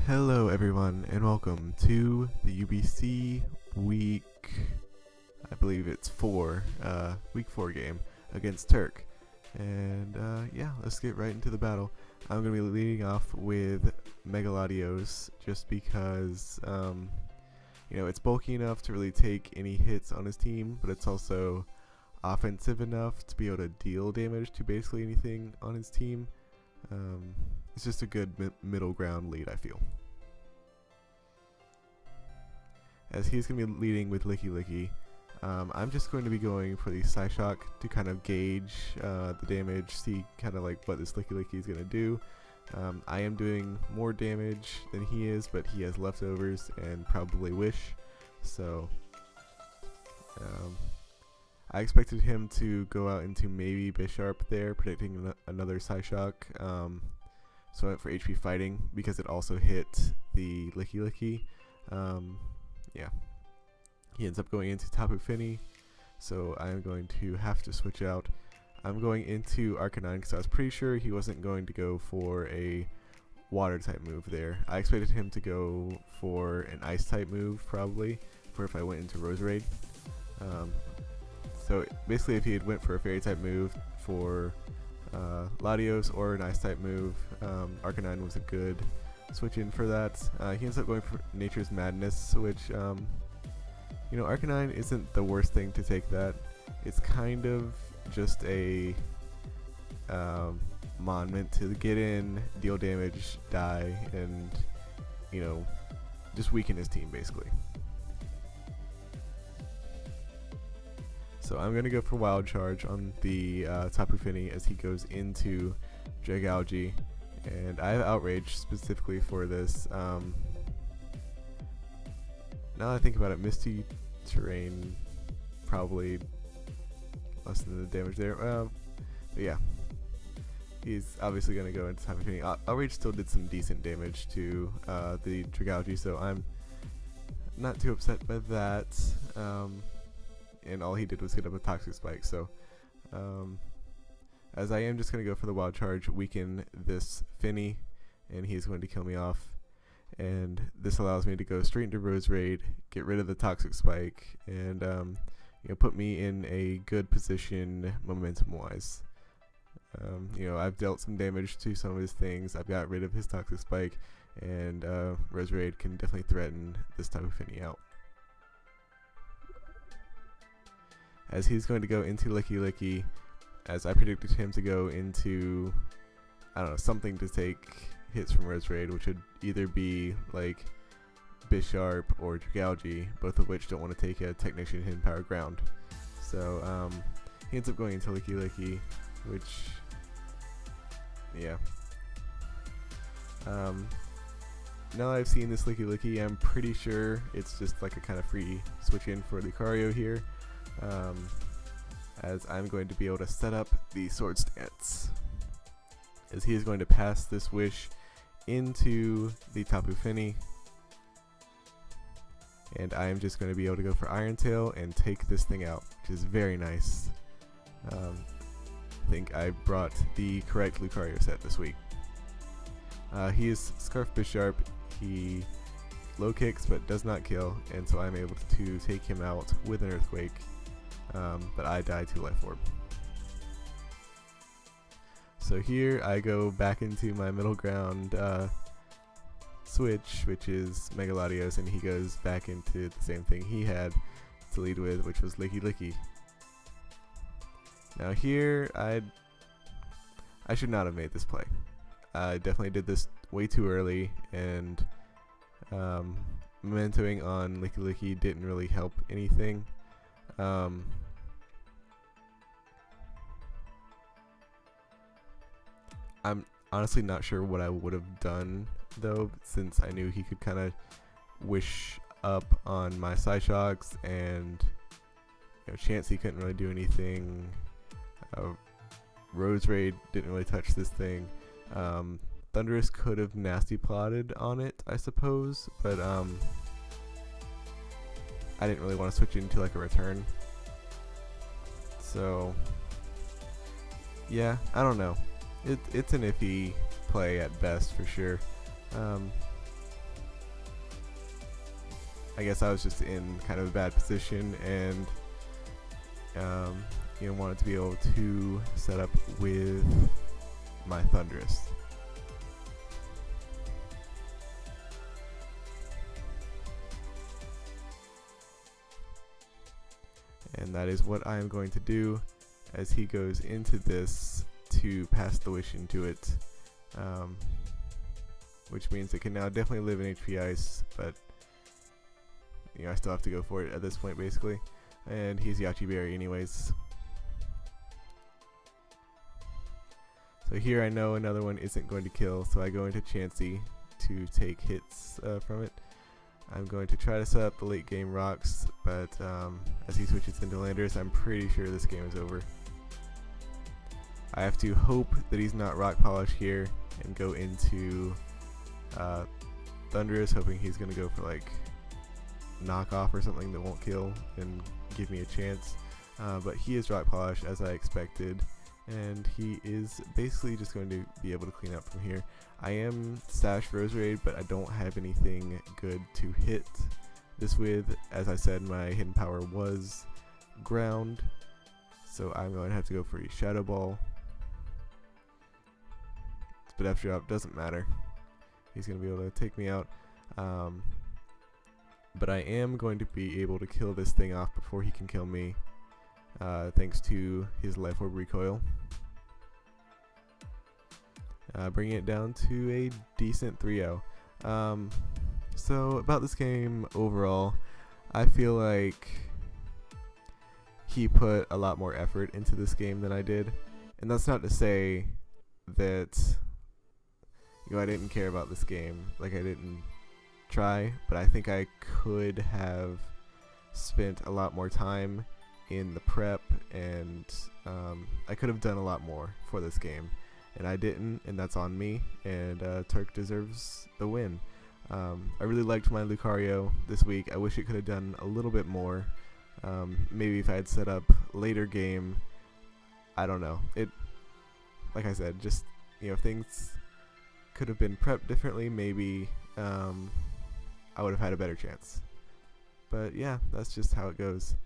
Hello everyone and welcome to the UBC week, I believe it's week 4 game against Turk. And yeah, let's get right into the battle. I'm going to be leading off with Megaladios just because, it's bulky enough to really take any hits on his team, but it's also offensive enough to be able to deal damage to basically anything on his team. It's just a good middle ground lead, I feel. As he's going to be leading with Licky Licky, I'm just going to be going for the Psyshock to kind of gauge the damage, see kind of like what this Licky Licky is going to do. I am doing more damage than he is, but he has leftovers and probably Wish, so I expected him to go out into maybe Bisharp there, predicting another Psyshock. So I went for HP Fighting because it also hit the Licky Licky. Yeah. He ends up going into Tapu Fini, so I'm going to have to switch out. I'm going into Arcanine because I was pretty sure he wasn't going to go for a water type move there. I expected him to go for an ice type move probably, for if I went into Roserade. So basically if he had went for a fairy type move for Latios or an ice type move, Arcanine was a good switch in for that. He ends up going for Nature's Madness, which Arcanine isn't the worst thing to take that. It's kind of just a mon meant to get in, deal damage, die, and just weaken his team basically. So I'm going to go for Wild Charge on the Tapu Fini as he goes into Dragalge, and I have Outrage specifically for this. Now that I think about it, Misty Terrain probably less than the damage there. But yeah, he's obviously going to go into Tapu Fini. Outrage still did some decent damage to the Dragalge, so I'm not too upset by that. And all he did was hit up a Toxic Spike, so as I am just going to go for the Wild Charge, weaken this Fini, and he's going to kill me off. And this allows me to go straight into Roserade, get rid of the Toxic Spike, and put me in a good position momentum-wise. I've dealt some damage to some of his things, I've got rid of his Toxic Spike, and Roserade can definitely threaten this Tapu Fini out. As he's going to go into Licky Licky, as I predicted him to go into, something to take hits from Roserade, which would either be like Bisharp or Dragalge, both of which don't want to take a Technician Hidden Power Ground. So he ends up going into Licky Licky, which, yeah. Now that I've seen this Licky Licky, I'm pretty sure it's just like a kind of free switch in for Lucario here. As I'm going to be able to set up the Sword Stance, as he is going to pass this Wish into the Tapu Fini, and I am just going to be able to go for Iron Tail and take this thing out, which is very nice. I think I brought the correct Lucario set this week. He is Scarf Bisharp. He low kicks but does not kill, and so I'm able to take him out with an Earthquake. But I die to Life Orb. So here I go back into my middle ground switch, which is Megaladios, and he goes back into the same thing he had to lead with, which was Licky Licky. Now here I should not have made this play. I definitely did this way too early, and momentoing on Licky Licky didn't really help anything. I'm honestly not sure what I would have done though, since I knew he could kind of wish up on my Psyshocks, and Chansey couldn't really do anything. Roserade didn't really touch this thing. Thundurus could have nasty plotted on it, I suppose, but I didn't really want to switch into like a return. So yeah, I don't know. It's an iffy play at best for sure. I guess I was just in kind of a bad position, and wanted to be able to set up with my Thundurus. And that is what I am going to do as he goes into this to pass the wish into it, which means it can now definitely live in HP Ice, but I still have to go for it at this point basically. And he's Yachi Berry anyways. So here I know another one isn't going to kill, so I go into Chansey to take hits from it. I'm going to try to set up the late game rocks, but as he switches into Landorus, I'm pretty sure this game is over. I have to hope that he's not Rock Polish here and go into Thundurus, hoping he's going to go for like knockoff or something that won't kill and give me a chance. But he is Rock Polish as I expected, and he is basically just going to be able to clean up from here. I am stashed Roserade, but I don't have anything good to hit this with. As I said, my hidden power was ground, so I'm going to have to go for a Shadow Ball. But F drop doesn't matter. He's going to be able to take me out. But I am going to be able to kill this thing off before he can kill me, thanks to his Life Orb recoil. Bringing it down to a decent 3-0. So about this game overall, I feel like he put a lot more effort into this game than I did. And that's not to say that I didn't care about this game, like I didn't try, but I think I could have spent a lot more time in the prep, and I could have done a lot more for this game, and I didn't, and that's on me, and Turk deserves the win. I really liked my Lucario this week. I wish it could have done a little bit more. Maybe if I had set up later game, I don't know. Like I said, just things could have been prepped differently. Maybe I would have had a better chance. But yeah, that's just how it goes.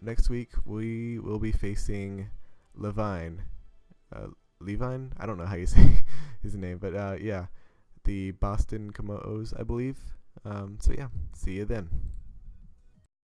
Next week we will be facing Levine. Levine? I don't know how you say his name, but yeah, the Boston Komodos, I believe. So yeah, see you then.